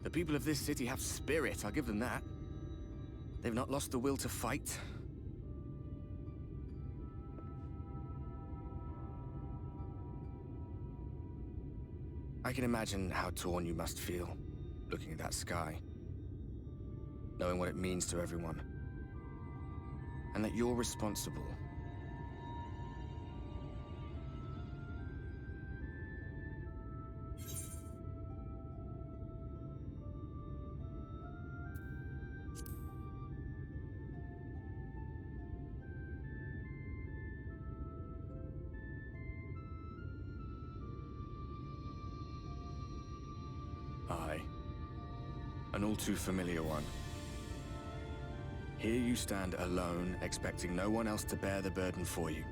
The people of this city have spirit, I'll give them that. They've not lost the will to fight. I can imagine how torn you must feel, looking at that sky, knowing what it means to everyone, and that you're responsible. Aye, an all too familiar one. Here you stand alone, expecting no one else to bear the burden for you.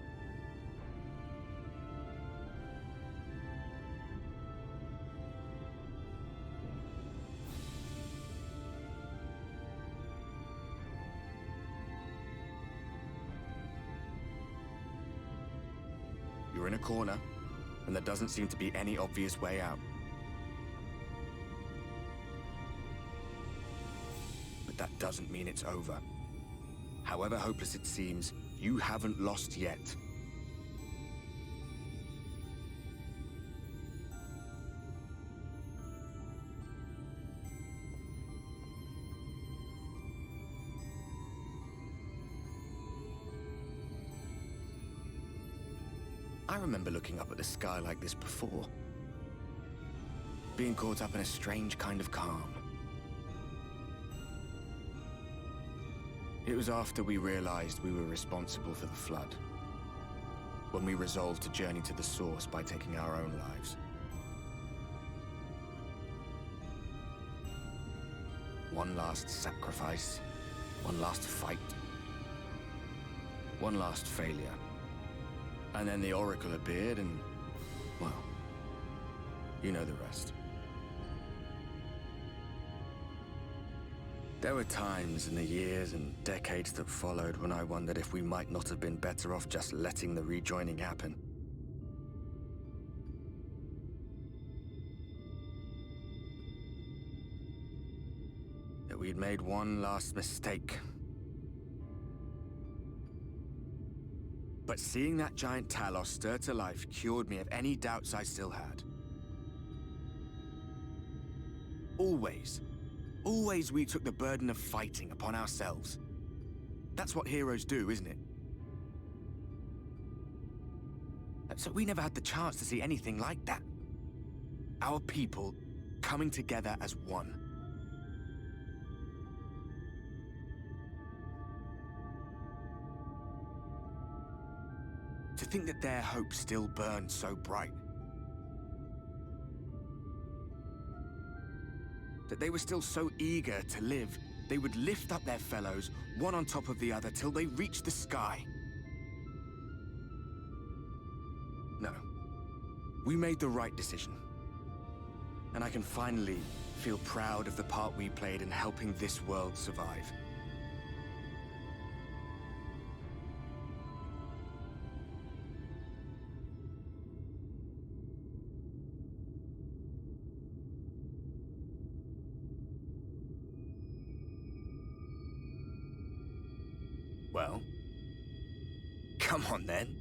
You're in a corner, and there doesn't seem to be any obvious way out. But that doesn't mean it's over. However hopeless it seems, you haven't lost yet. I remember looking up at the sky like this before. Being caught up in a strange kind of calm. It was after we realized we were responsible for the flood, when we resolved to journey to the source by taking our own lives. One last sacrifice, one last fight, one last failure. And then the Oracle appeared and, well, you know the rest. There were times in the years and decades that followed when I wondered if we might not have been better off just letting the rejoining happen. That we'd made one last mistake. But seeing that giant Talos stir to life cured me of any doubts I still had. Always we took the burden of fighting upon ourselves. That's what heroes do, isn't it? So we never had the chance to see anything like that. Our people coming together as one. To think that their hope still burned so bright. That they were still so eager to live, they would lift up their fellows, one on top of the other, till they reached the sky. No. We made the right decision. And I can finally feel proud of the part we played in helping this world survive. Well, come on then.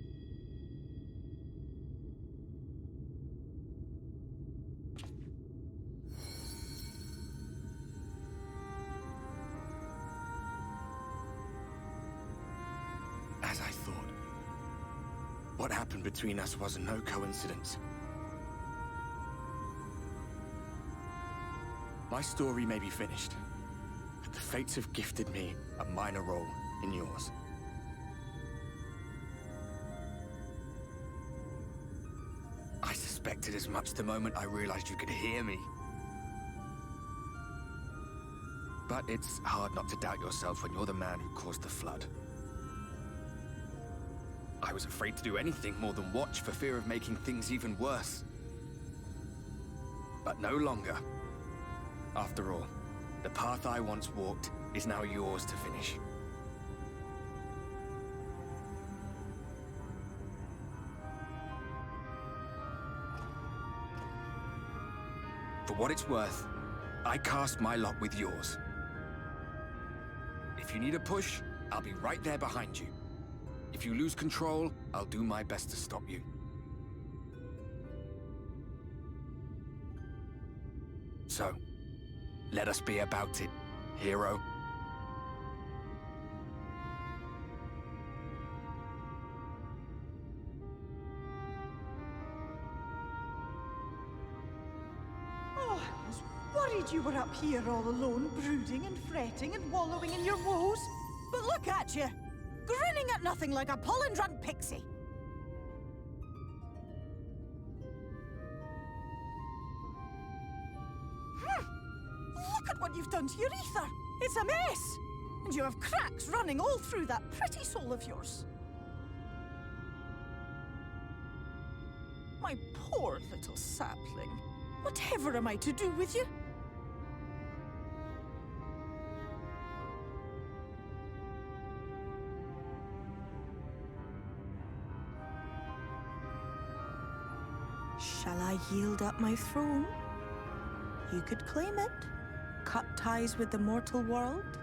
As I thought, what happened between us was no coincidence. My story may be finished, but the fates have gifted me a minor role in yours. I suspected as much the moment I realized you could hear me. But it's hard not to doubt yourself when you're the man who caused the flood. I was afraid to do anything more than watch for fear of making things even worse. But no longer. After all, the path I once walked is now yours to finish. For what it's worth, I cast my lot with yours. If you need a push, I'll be right there behind you. If you lose control, I'll do my best to stop you. So, let us be about it, hero. Oh, I was worried you were up here all alone, brooding and fretting and wallowing in your woes. But look at you, grinning at nothing like a pollen-drunk pixie. Look at what you've done to your ether. It's a mess. And you have cracks running all through that pretty soul of yours. My poor little sapling. Whatever am I to do with you? Shall I yield up my throne? You could claim it, cut ties with the mortal world,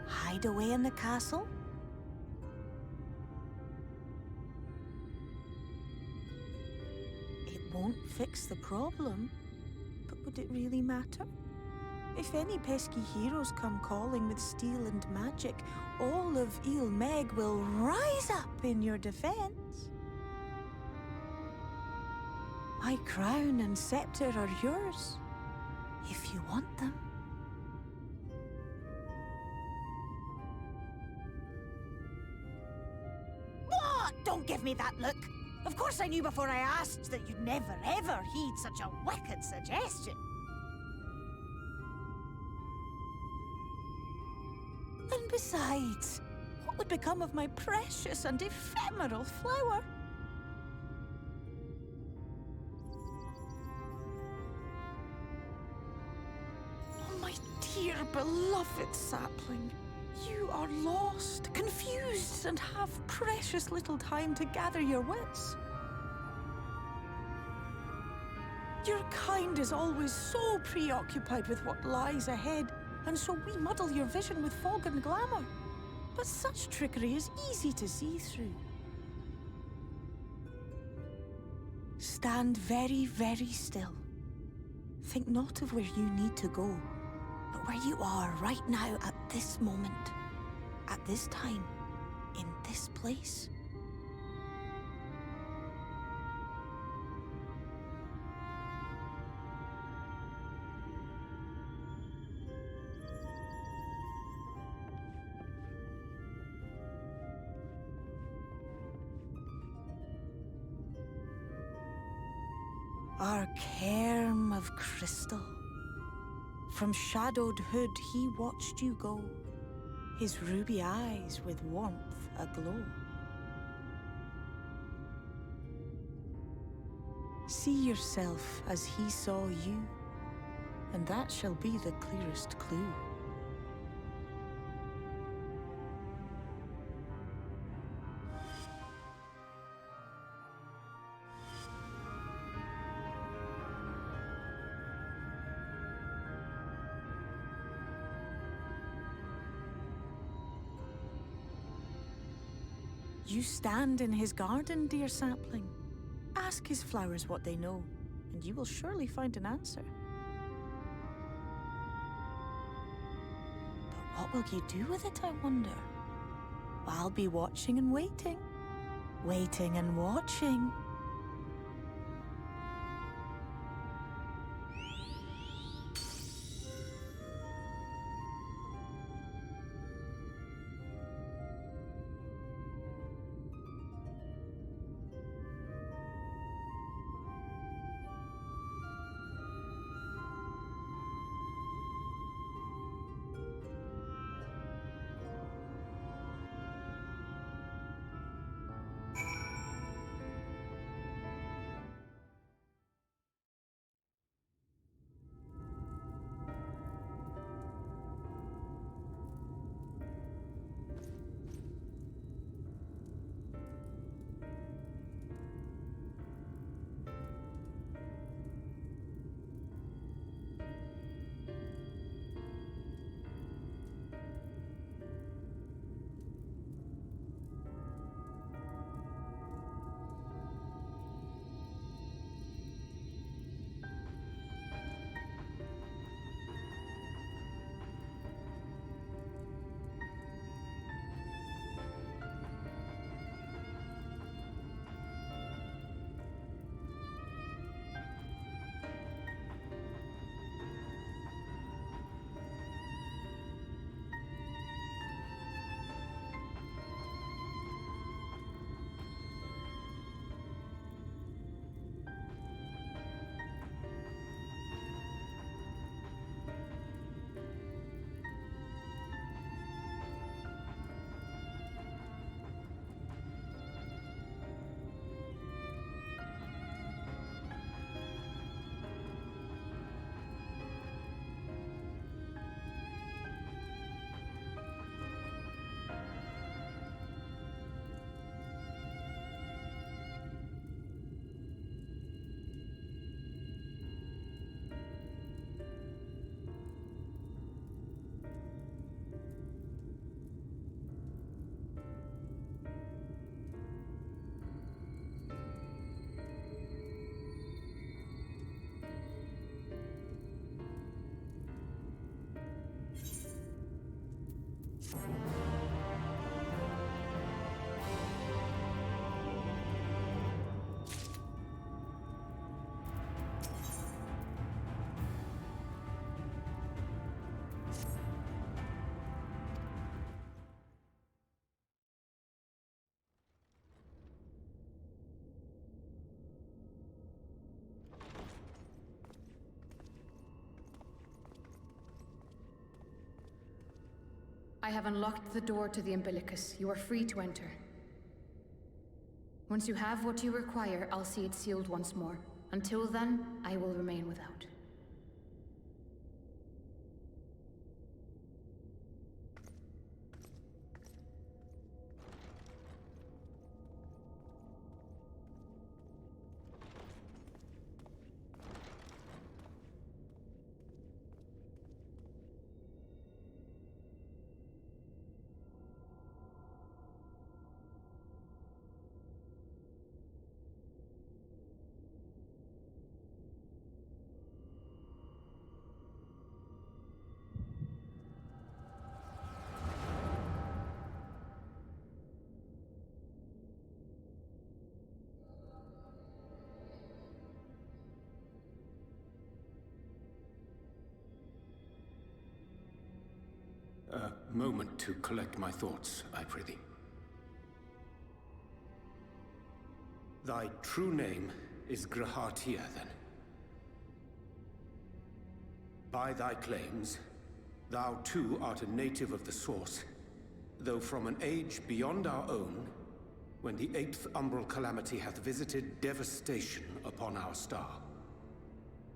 hide away in the castle. It won't fix the problem, but would it really matter? If any pesky heroes come calling with steel and magic, all of Il Meg will rise up in your defense. My crown and scepter are yours, if you want them. What? Don't give me that look. Of course I knew before I asked that you'd never ever heed such a wicked suggestion. And besides, what would become of my precious and ephemeral flower? Oh, my dear beloved sapling. You are lost, confused, and have precious little time to gather your wits. Your kind is always so preoccupied with what lies ahead, and so we muddle your vision with fog and glamour. But such trickery is easy to see through. Stand very, very still. Think not of where you need to go, but where you are right now at this moment, at this time, in this place. Our cairn of crystal. From shadowed hood he watched you go, his ruby eyes with warmth aglow. See yourself as he saw you, and that shall be the clearest clue. You stand in his garden, dear sapling. Ask his flowers what they know, and you will surely find an answer. But what will you do with it, I wonder? I'll be watching and waiting. Waiting and watching. have unlocked the door to the umbilicus. You are free to enter. Once you have what you require, I'll see it sealed once more. Until then, I will remain without. A moment to collect my thoughts, I prithee. Thy true name is Grahatia, then. By thy claims, thou too art a native of the Source, though from an age beyond our own, when the 8th umbral calamity hath visited devastation upon our star.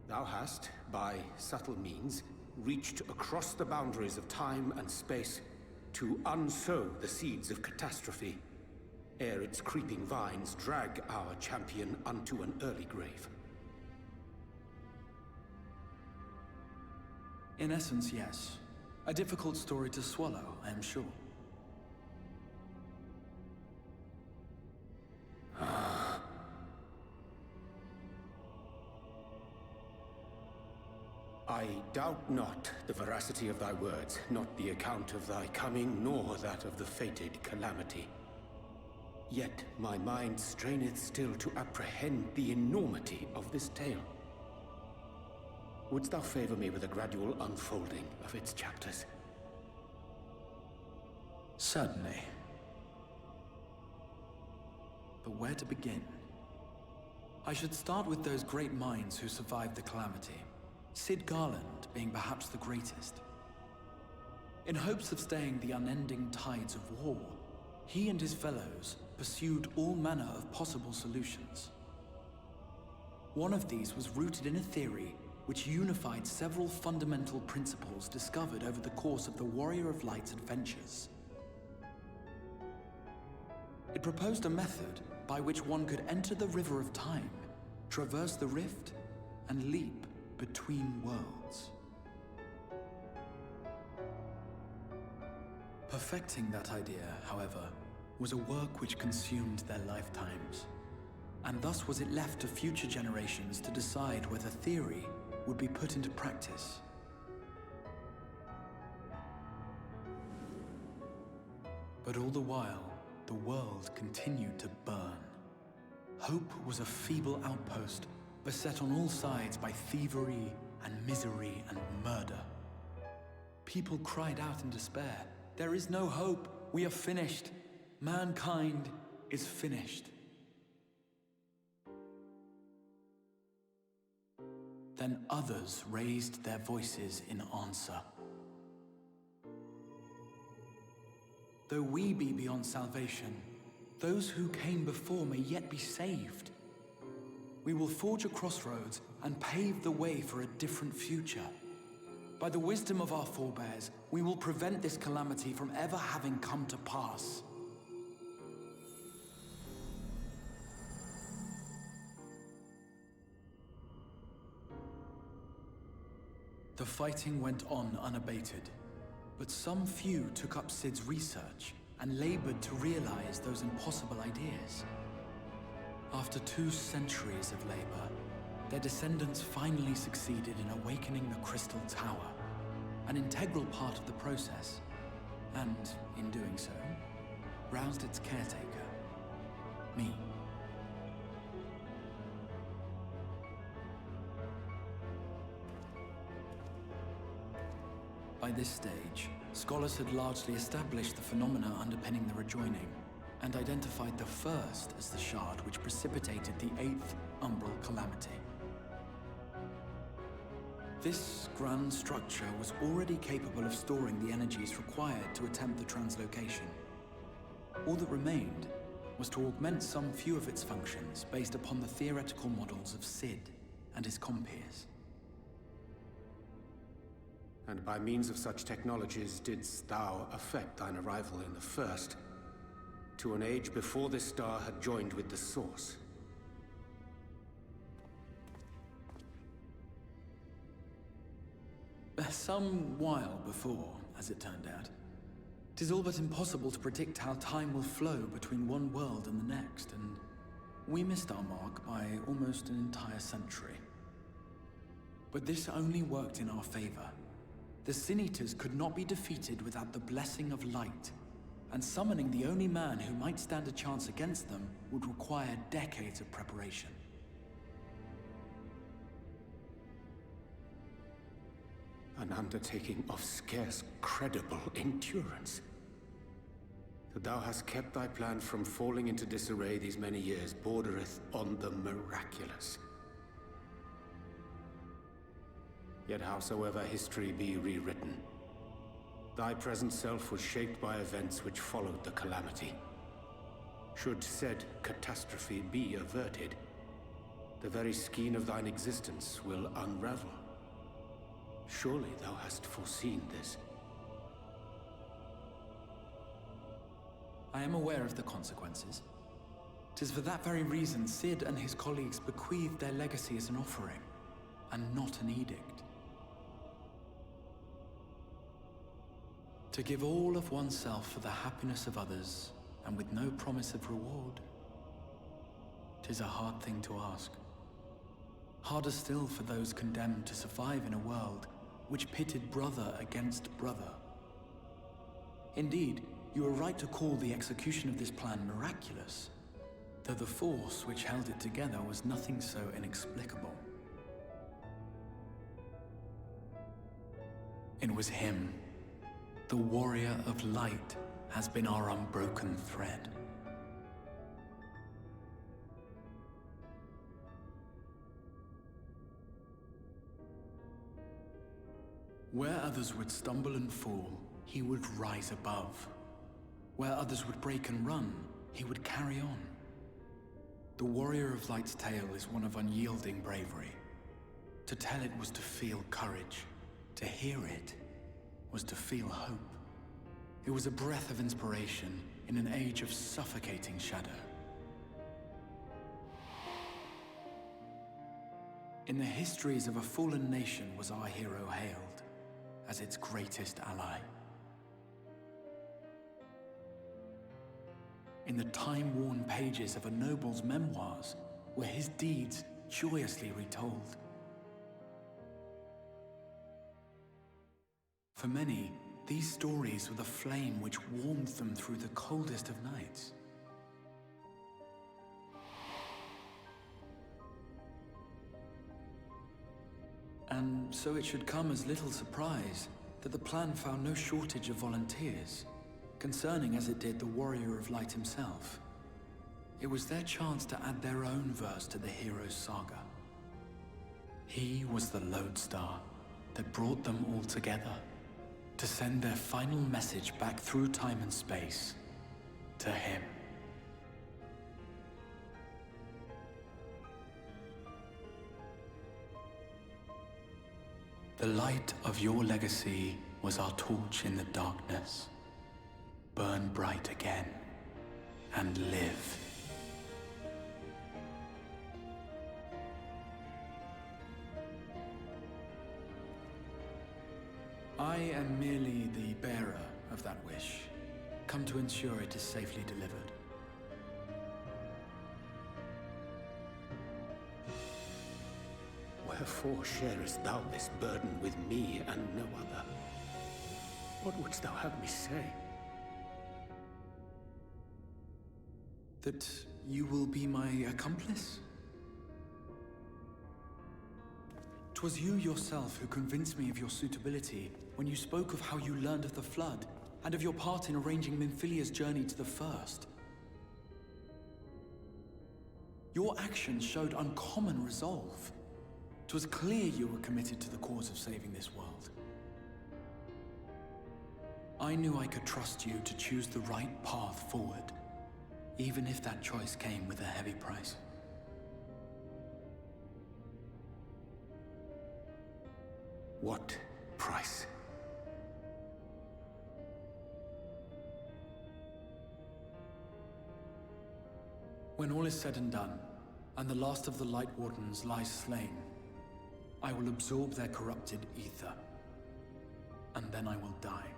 Thou hast, by subtle means, reached across the boundaries of time and space to unsow the seeds of catastrophe, ere its creeping vines drag our champion unto an early grave. In essence, yes. A difficult story to swallow, I am sure. I doubt not the veracity of thy words, not the account of thy coming, nor that of the fated calamity. Yet my mind straineth still to apprehend the enormity of this tale. Wouldst thou favor me with a gradual unfolding of its chapters? Certainly. But where to begin? I should start with those great minds who survived the calamity. Sid Garland being perhaps the greatest. In hopes of staying the unending tides of war, he and his fellows pursued all manner of possible solutions. One of these was rooted in a theory which unified several fundamental principles discovered over the course of the Warrior of Light's adventures. It proposed a method by which one could enter the River of Time, traverse the rift, and leap between worlds. Perfecting that idea, however, was a work which consumed their lifetimes, and thus was it left to future generations to decide whether theory would be put into practice. But all the while, the world continued to burn. Hope was a feeble outpost, beset on all sides by thievery and misery and murder. People cried out in despair, "There is no hope, we are finished. Mankind is finished." Then others raised their voices in answer. Though we be beyond salvation, those who came before may yet be saved. We will forge a crossroads and pave the way for a different future. By the wisdom of our forebears, we will prevent this calamity from ever having come to pass. The fighting went on unabated, but some few took up Sid's research and labored to realize those impossible ideas. After 2 centuries of labor, their descendants finally succeeded in awakening the Crystal Tower, an integral part of the process, and, in doing so, roused its caretaker, me. By this stage, scholars had largely established the phenomena underpinning the rejoining, and identified the first as the shard which precipitated the 8th umbral calamity. This grand structure was already capable of storing the energies required to attempt the translocation. All that remained was to augment some few of its functions based upon the theoretical models of Sid and his compeers. And by means of such technologies didst thou affect thine arrival in the First, to an age before this star had joined with the Source. Some while before, as it turned out. 'Tis all but impossible to predict how time will flow between one world and the next, and we missed our mark by almost an entire century. But this only worked in our favor. The Sin Eaters could not be defeated without the blessing of light, and summoning the only man who might stand a chance against them would require decades of preparation. An undertaking of scarce credible endurance. That thou hast kept thy plan from falling into disarray these many years bordereth on the miraculous. Yet howsoever history be rewritten, thy present self was shaped by events which followed the calamity. Should said catastrophe be averted, the very skein of thine existence will unravel. Surely thou hast foreseen this. I am aware of the consequences. 'Tis for that very reason Sid and his colleagues bequeathed their legacy as an offering, and not an edict. To give all of oneself for the happiness of others, and with no promise of reward. 'Tis a hard thing to ask. Harder still for those condemned to survive in a world which pitted brother against brother. Indeed, you are right to call the execution of this plan miraculous, though the force which held it together was nothing so inexplicable. It was him. The warrior of light has been our unbroken thread. Where others would stumble and fall, he would rise above. Where others would break and run, he would carry on. The warrior of light's tale is one of unyielding bravery. To tell it was to feel courage. To hear it was to feel hope. It was a breath of inspiration in an age of suffocating shadow. In the histories of a fallen nation was our hero hailed as its greatest ally. In the time-worn pages of a noble's memoirs were his deeds joyously retold. For many, these stories were the flame which warmed them through the coldest of nights. And so it should come as little surprise that the plan found no shortage of volunteers, concerning as it did the warrior of light himself. It was their chance to add their own verse to the hero's saga. He was the lodestar that brought them all together, to send their final message back through time and space to him. The light of your legacy was our torch in the darkness. Burn bright again and live. I am merely the bearer of that wish, come to ensure it is safely delivered. Wherefore sharest thou this burden with me and no other? What wouldst thou have me say? That you will be my accomplice? 'Twas you yourself who convinced me of your suitability when you spoke of how you learned of the Flood, and of your part in arranging Minfilia's journey to the First. Your actions showed uncommon resolve. 'Twas clear you were committed to the cause of saving this world. I knew I could trust you to choose the right path forward, even if that choice came with a heavy price. What price? When all is said and done, and the last of the Light Wardens lies slain, I will absorb their corrupted ether, and then I will die.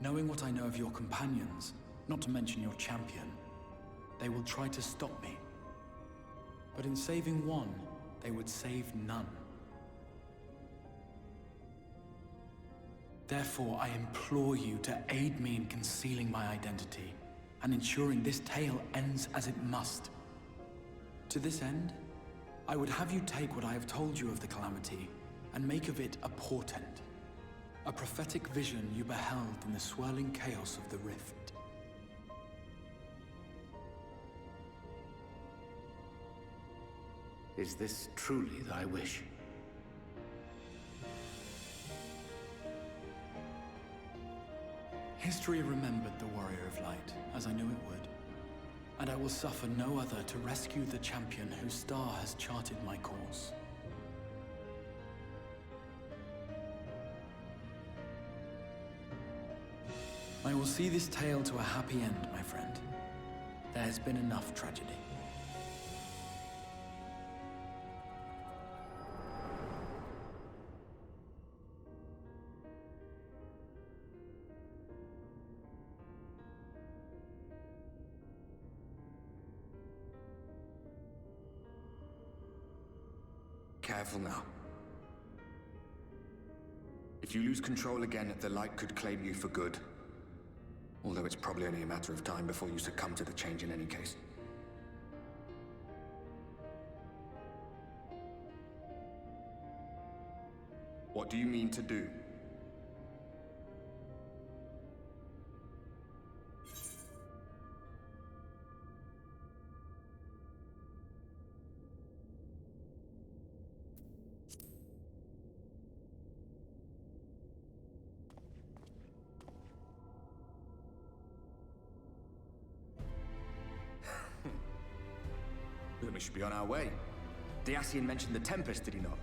Knowing what I know of your companions, not to mention your champion, they will try to stop me. But in saving one, they would save none. Therefore, I implore you to aid me in concealing my identity, and ensuring this tale ends as it must. To this end, I would have you take what I have told you of the Calamity, and make of it a portent. A prophetic vision you beheld in the swirling chaos of the Rift. Is this truly thy wish? History remembered the Warrior of Light, as I knew it would. And I will suffer no other to rescue the champion whose star has charted my course. I will see this tale to a happy end, my friend. There has been enough tragedy. Careful now. If you lose control again, the Light could claim you for good. Although it's probably only a matter of time before you succumb to the change in any case. What do you mean to do? We should be on our way. Dacian mentioned the Tempest, did he not?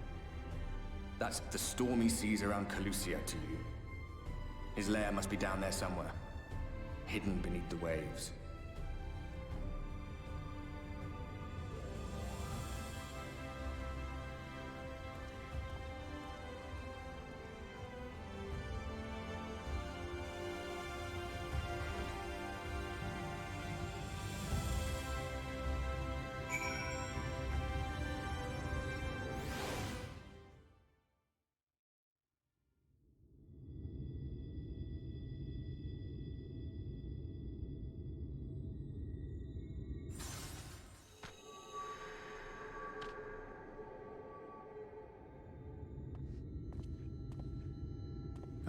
That's the stormy seas around Calusia to you. His lair must be down there somewhere, hidden beneath the waves.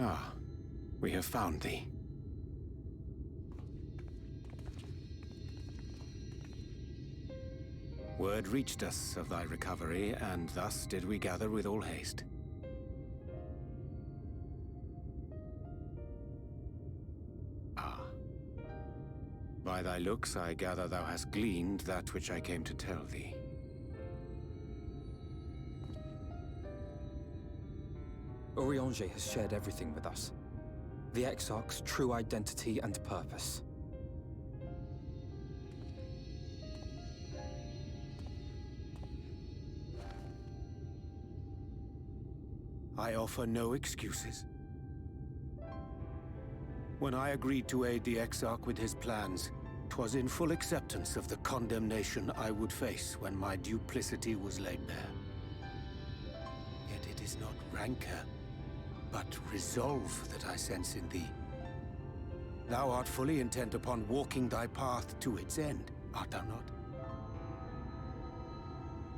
Ah, we have found thee. Word reached us of thy recovery, and thus did we gather with all haste. Ah. By thy looks, I gather thou hast gleaned that which I came to tell thee. Urianger has shared everything with us. The Exarch's true identity and purpose. I offer no excuses. When I agreed to aid the Exarch with his plans, 'twas in full acceptance of the condemnation I would face when my duplicity was laid bare. Yet it is not rancor, but resolve that I sense in thee. Thou art fully intent upon walking thy path to its end, art thou not?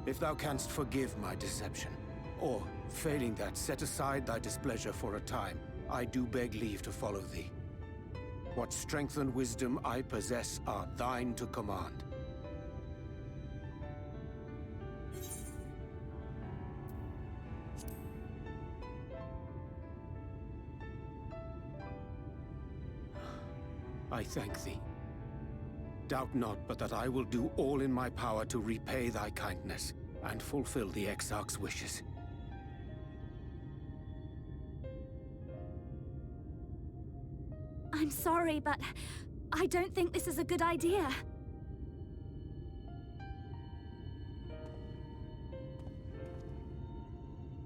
If thou canst forgive my deception, or, failing that, set aside thy displeasure for a time, I do beg leave to follow thee. What strength and wisdom I possess are thine to command. I thank thee. Doubt not but that I will do all in my power to repay thy kindness and fulfill the Exarch's wishes. I'm sorry, but I don't think this is a good idea.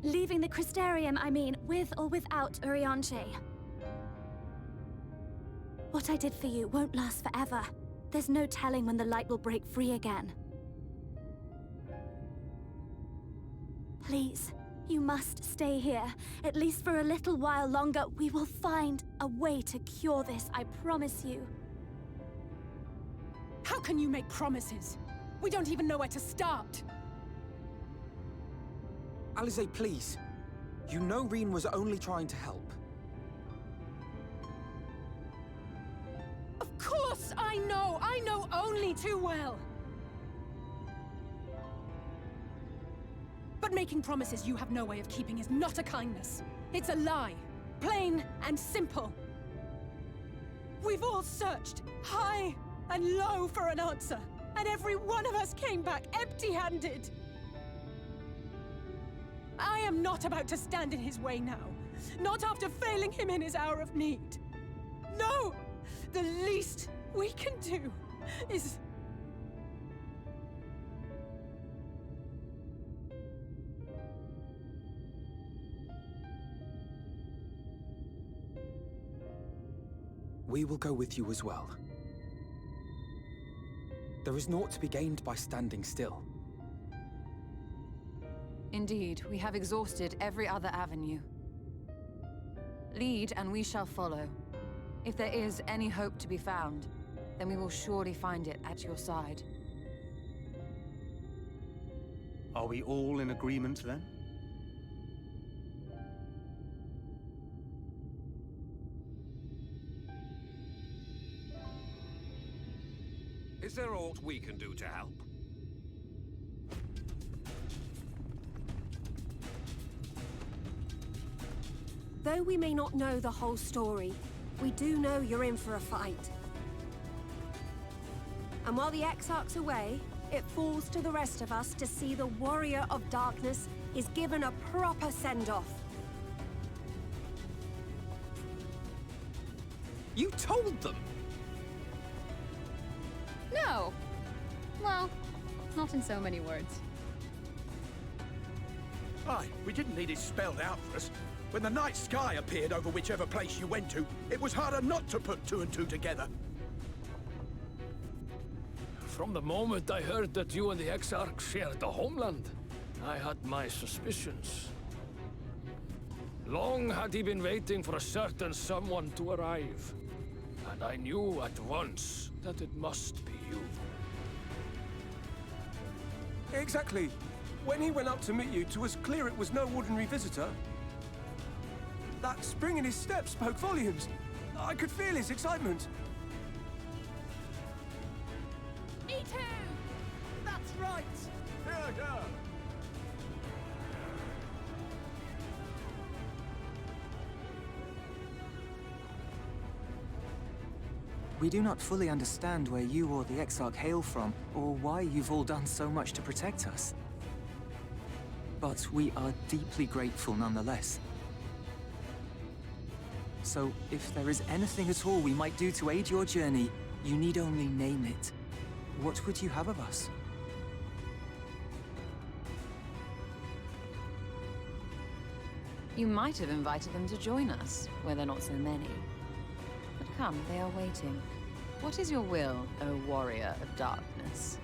Leaving the Crystarium, I mean, with or without Urianger. What I did for you won't last forever. There's no telling when the light will break free again. Please, you must stay here, at least for a little while longer. We will find a way to cure this, I promise you. How can you make promises? We don't even know where to start. Alisaie, please. You know Reen was only trying to help. Of course I know! I know only too well! But making promises you have no way of keeping is not a kindness. It's a lie. Plain and simple. We've all searched high and low for an answer, and every one of us came back empty-handed. I am not about to stand in his way now. Not after failing him in his hour of need. No! The least we can do is... We will go with you as well. There is naught to be gained by standing still. Indeed, we have exhausted every other avenue. Lead, and we shall follow. If there is any hope to be found, then we will surely find it at your side. Are we all in agreement then? Is there aught we can do to help? Though we may not know the whole story, we do know you're in for a fight. And while the Exarch's away, it falls to the rest of us to see the Warrior of Darkness is given a proper send-off. You told them! No! Well, not in so many words. Aye, we didn't need it spelled out for us. When the night sky appeared over whichever place you went to, it was harder not to put two and two together. From the moment I heard that you and the Exarch shared the homeland, I had my suspicions. Long had he been waiting for a certain someone to arrive, and I knew at once that it must be you. Exactly. When he went up to meet you, it was clear it was no ordinary visitor. That spring in his step spoke volumes. I could feel his excitement. Me too! That's right! Yeah, yeah. We do not fully understand where you or the Exarch hail from, or why you've all done so much to protect us. But we are deeply grateful nonetheless. So, if there is anything at all we might do to aid your journey, you need only name it. What would you have of us? You might have invited them to join us, where there are not so many. But come, they are waiting. What is your will, O Warrior of Darkness?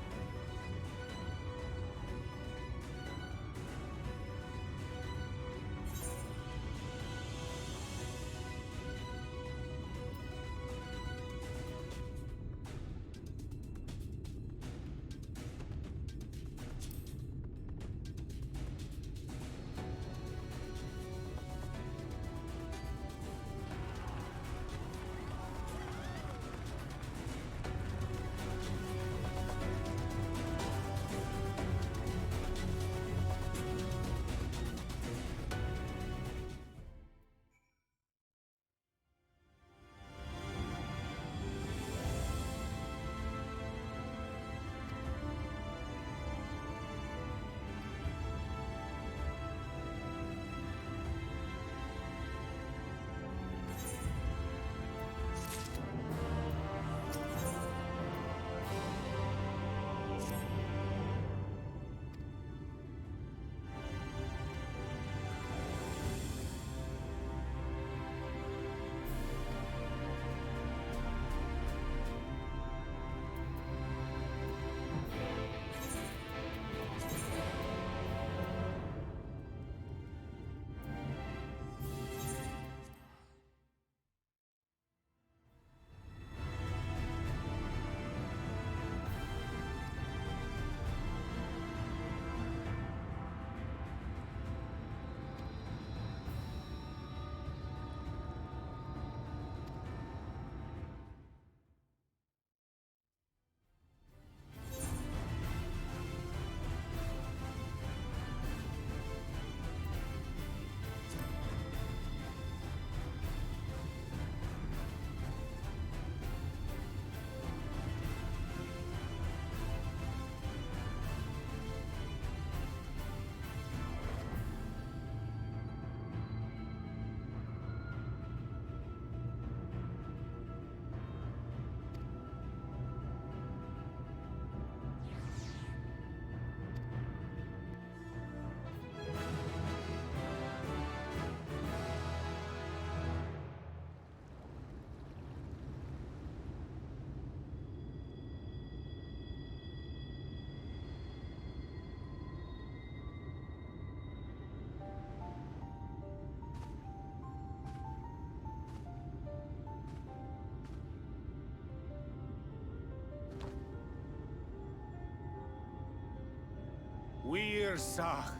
Wir Sach,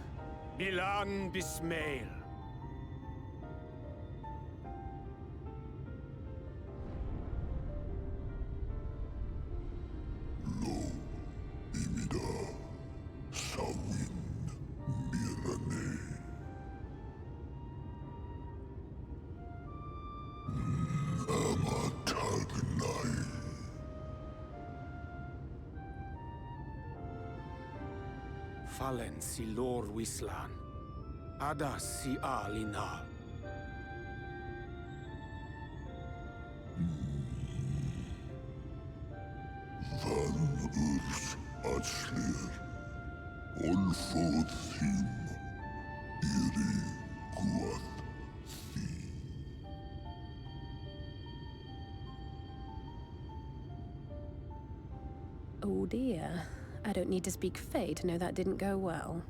Bilan Bismail. Fallen si lor wislan, ada si alinal. Van urs atslir, olfodd thim, iri guad thi. Oh dear. I don't need to speak Fae to know that didn't go well.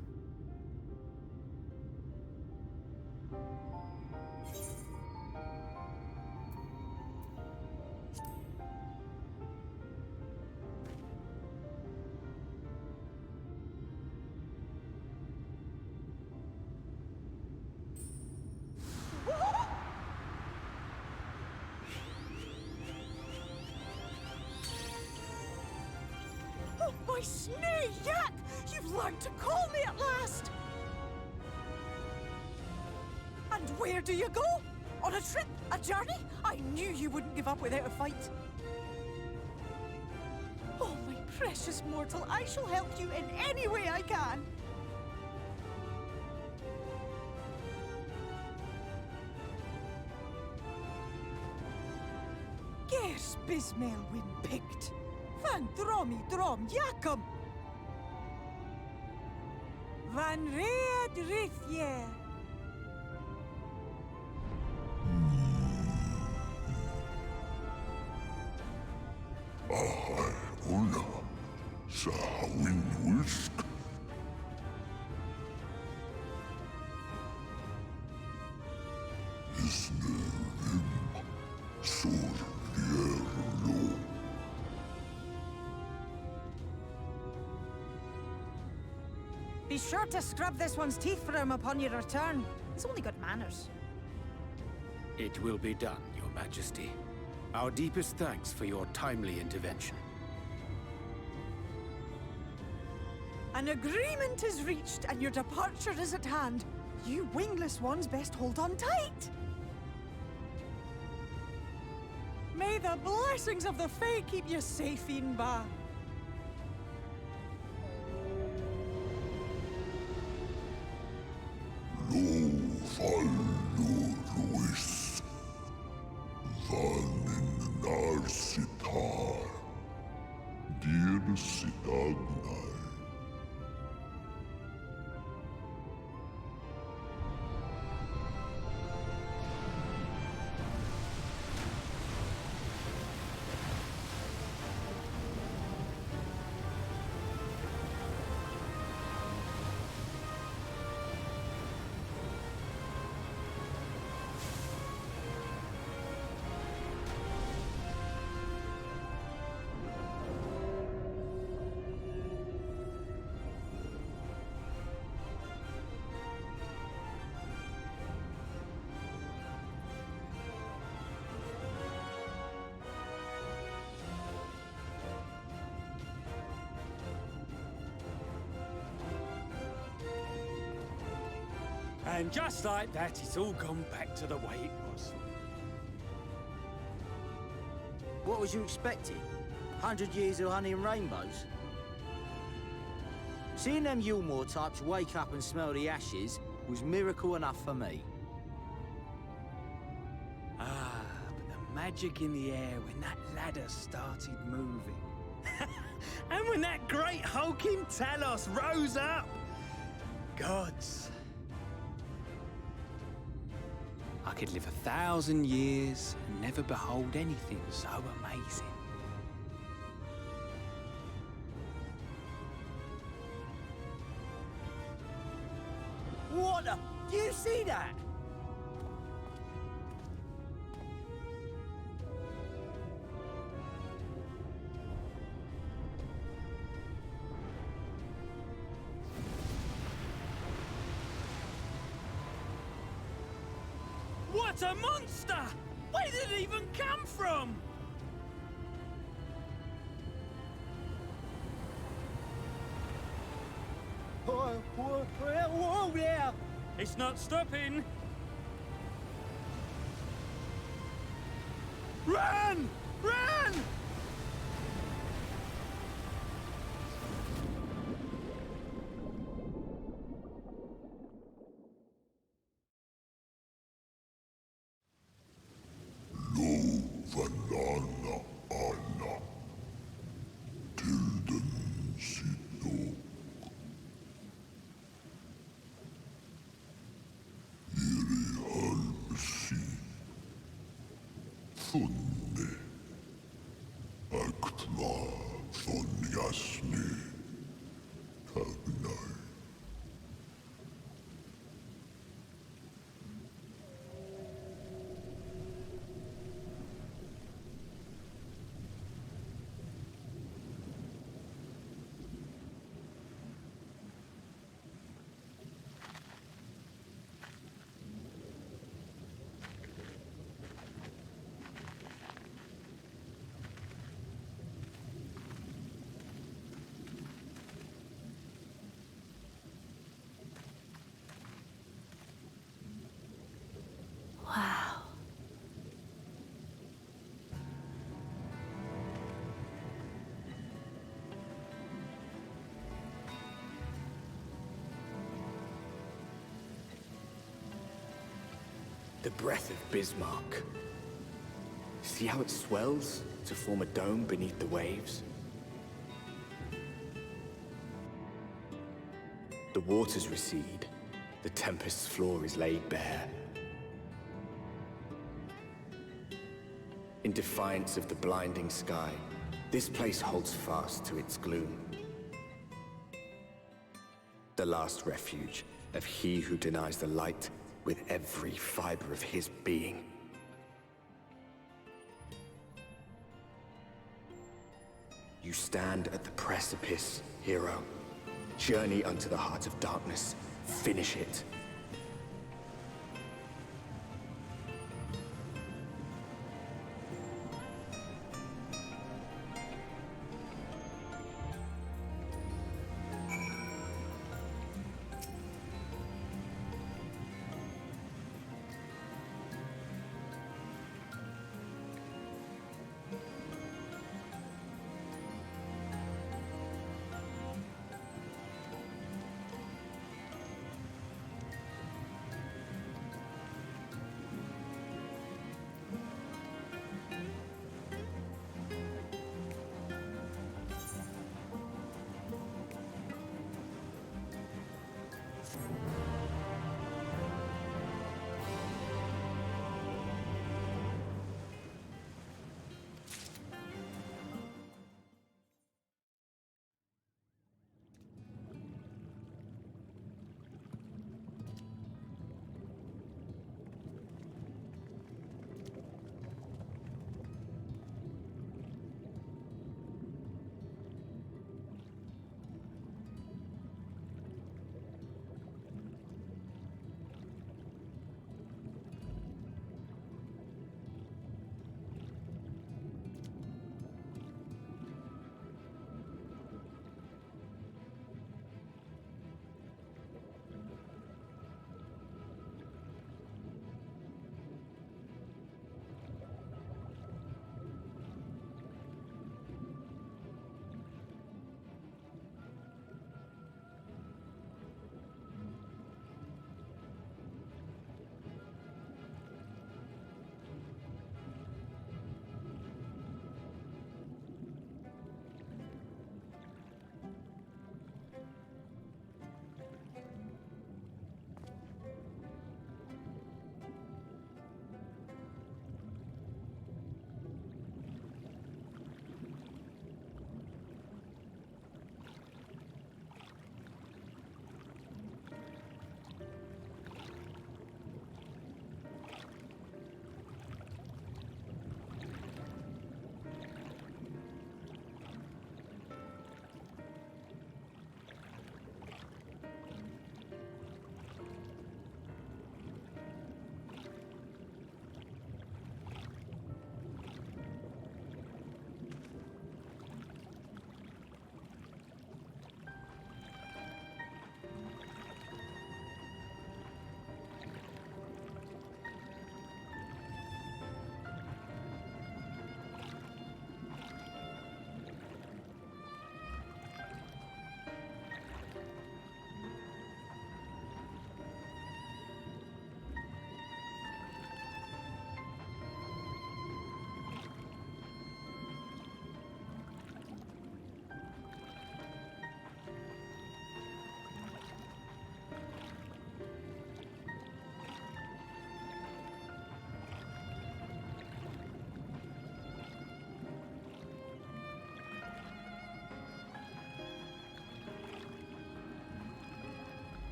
Oh, my snake yak! You've learned to call me at last! And where do you go? On a trip? A journey? I knew you wouldn't give up without a fight. Oh, my precious mortal, I shall help you in any way I can. Gers Bismail win picked. Van dromi drom jakom. Van red rithje. Ahai una, sa hawin wisk. Isne rim, sur rierlo. Be sure to scrub this one's teeth for him upon your return. He's only got manners. It will be done, Your Majesty. Our deepest thanks for your timely intervention. An agreement is reached and your departure is at hand. You wingless ones best hold on tight. May the blessings of the Fae keep you safe, Inba. Lo fallo ruis. Vanin narsitar. Dir sitagnai. And just like that, it's all gone back to the way it was. What was you expecting? 100 years of honey and rainbows? Seeing them Yulmore types wake up and smell the ashes was miracle enough for me. Ah, but the magic in the air when that ladder started moving. And when that great hulking Talos rose up! Gods. I could live 1,000 years and never behold anything so amazing. What the? Do you see that? What a monster! Where did it even come from? Whoa there! It's not stopping. Run! Run! Vanana Anna Tilden Sino Iri Halmsi Funne Aktva von Jasni Tagnai Wow. The breath of Bismarck. See how it swells to form a dome beneath the waves? The waters recede. The Tempest's floor is laid bare. In defiance of the blinding sky, this place holds fast to its gloom. The last refuge of he who denies the light with every fiber of his being. You stand at the precipice, hero. Journey unto the heart of darkness. Finish it.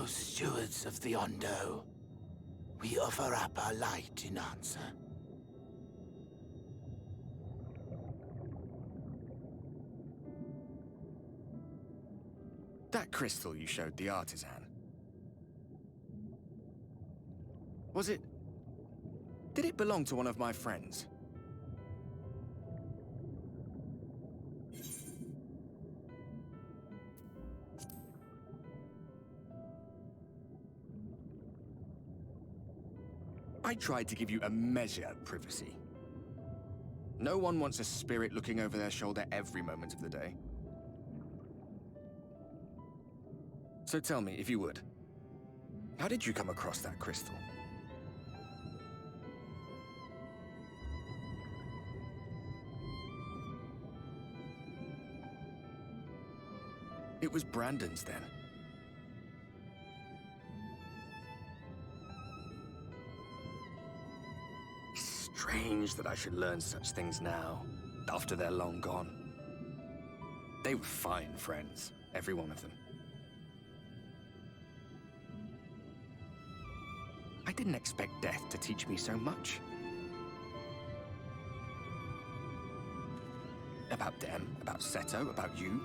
stewards of the Ondo, we offer up our light in answer. That crystal you showed the artisan. Was it... Did it belong to one of my friends? I tried to give you a measure of privacy. No one wants a spirit looking over their shoulder every moment of the day. So tell me, if you would, how did you come across that crystal? It was Brandon's then. Strange that I should learn such things now, after they're long gone. They were fine friends, every one of them. I didn't expect death to teach me so much. About them, about Seto, about you,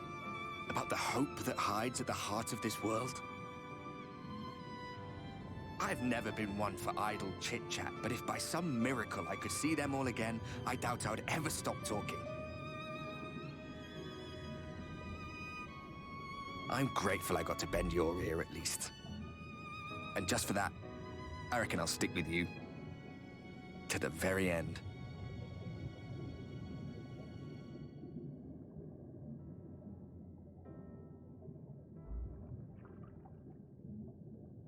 about the hope that hides at the heart of this world. I've never been one for idle chit-chat, but if by some miracle I could see them all again, I doubt I would ever stop talking. I'm grateful I got to bend your ear at least. And just for that, I reckon I'll stick with you to the very end.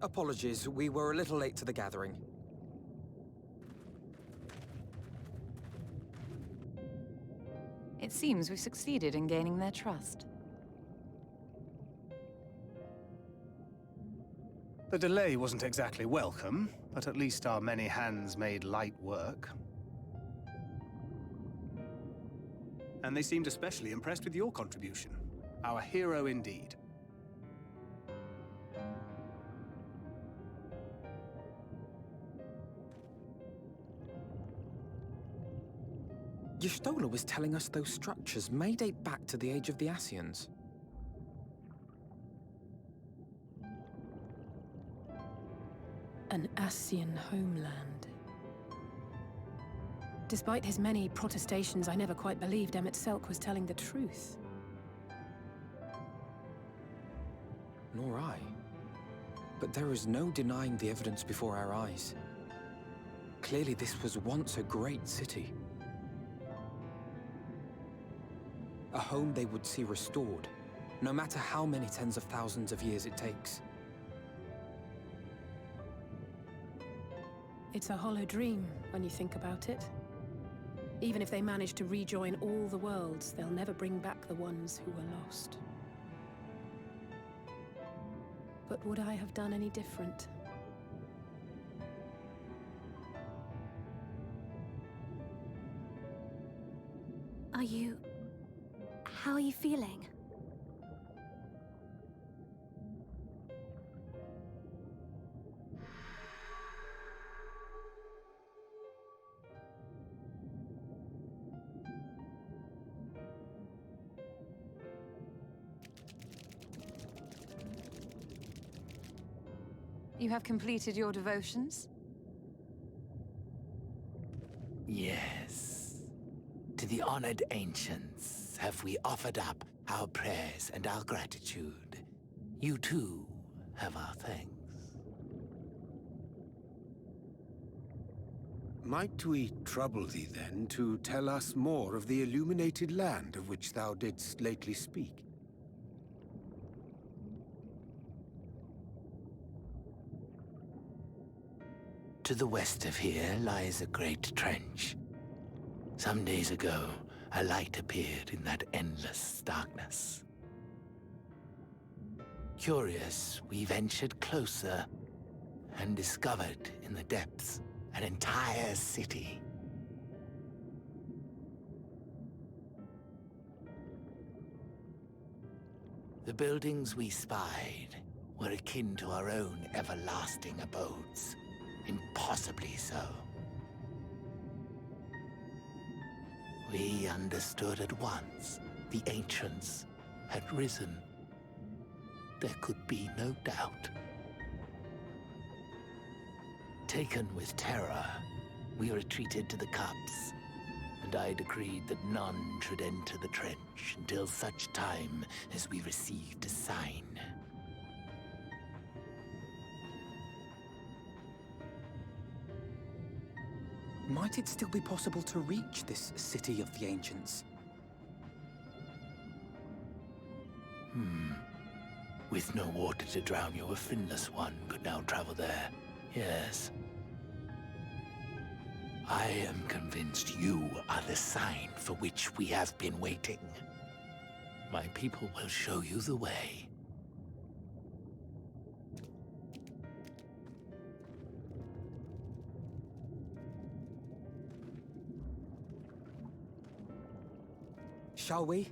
Apologies, we were a little late to the gathering. It seems we succeeded in gaining their trust. The delay wasn't exactly welcome, but at least our many hands made light work. And they seemed especially impressed with your contribution. Our hero indeed. Y'shtola was telling us those structures may date back to the age of the Ascians. An Ascian homeland. Despite his many protestations, I never quite believed Emmett Selk was telling the truth. Nor I. But there is no denying the evidence before our eyes. Clearly this was once a great city. A home they would see restored, no matter how many tens of thousands of years it takes. It's a hollow dream when you think about it. Even if they manage to rejoin all the worlds, they'll never bring back the ones who were lost. But would I have done any different? How are you feeling? You have completed your devotions? Yes. To the honored ancients have we offered up our prayers and our gratitude. You too have our thanks. Might we trouble thee then to tell us more of the illuminated land of which thou didst lately speak? To the west of here lies a great trench. Some days ago, a light appeared in that endless darkness. Curious, we ventured closer and discovered in the depths an entire city. The buildings we spied were akin to our own everlasting abodes. Impossibly so. We understood at once the ancients had risen. There could be no doubt. Taken with terror, we retreated to the cups, and I decreed that none should enter the trench until such time as we received a sign. Might it still be possible to reach this city of the ancients? With no water to drown you, a finless one could now travel there. Yes. I am convinced you are the sign for which we have been waiting. My people will show you the way. Shall we?